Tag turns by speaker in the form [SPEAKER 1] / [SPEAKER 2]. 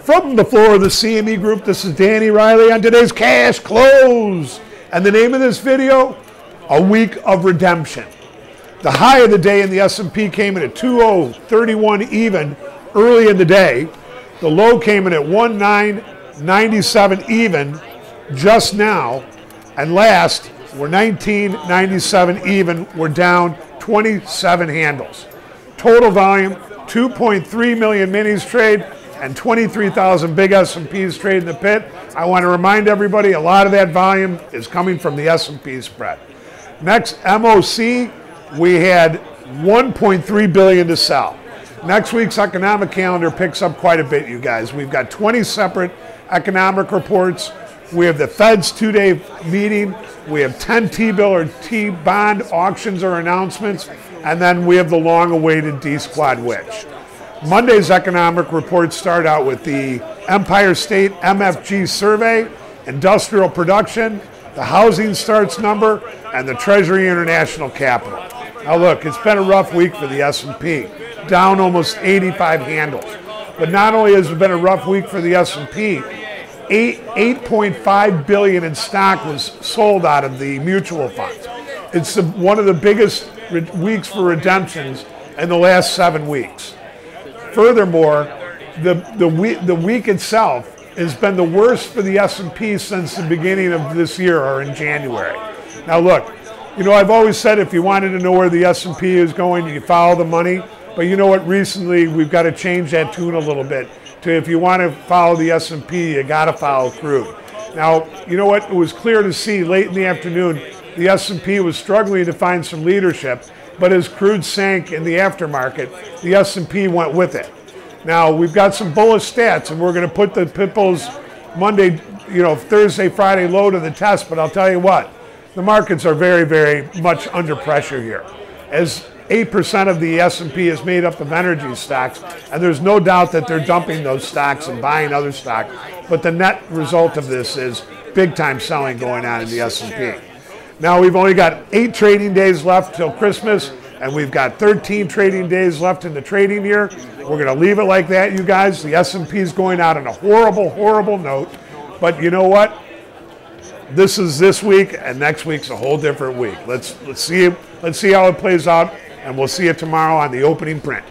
[SPEAKER 1] From the floor of the CME Group, this is Danny Riley on today's Cash Close. And the name of this video, A Week of Redemption. The high of the day in the S&P came in at 2031 even early in the day. The low came in at 1997 even just now. And last, we're 1997 even. We're down 27 handles. Total volume, 2.3 million minis trade and 23,000 big S&Ps trade in the pit. I want to remind everybody a lot of that volume is coming from the S&P spread. Next, MOC, we had 1.3 billion to sell. Next week's economic calendar picks up quite a bit, you guys. We've got 20 separate economic reports. We have the Fed's two-day meeting. We have 10 T-bill or T-bond auctions or announcements. And then we have the long-awaited D-Squad Witch. Monday's economic reports start out with the Empire State Mfg Survey, industrial production, the housing starts number, and the Treasury International Capital. Now look, it's been a rough week for the S&P, down almost 85 handles. But not only has it been a rough week for the S&P, 8.5 billion in stock was sold out of the mutual funds. It's one of the biggest weeks for redemptions in the last 7 weeks. Furthermore, the week itself has been the worst for the S&P since the beginning of this year, or in January. Now look, you know, I've always said if you wanted to know where the S&P is going, you follow the money. But you know what, recently we've got to change that tune a little bit to if you want to follow the S&P, you got to follow crude. Now, you know what, it was clear to see late in the afternoon the S&P was struggling to find some leadership, but as crude sank in the aftermarket, the S&P went with it. Now, we've got some bullish stats, and we're going to put the PitBulls Monday, Thursday, Friday low to the test, but I'll tell you what, the markets are very, very much under pressure here. As 8% of the S&P is made up of energy stocks, and there's no doubt that they're dumping those stocks and buying other stocks, but the net result of this is big-time selling going on in the S&P. Now, we've only got 8 trading days left till Christmas, and we've got 13 trading days left in the trading year. We're going to leave it like that, you guys. The S&P is going out on a horrible, horrible note, but you know what? This is this week, and next week's a whole different week. Let's see how it plays out, and we'll see you tomorrow on the opening print.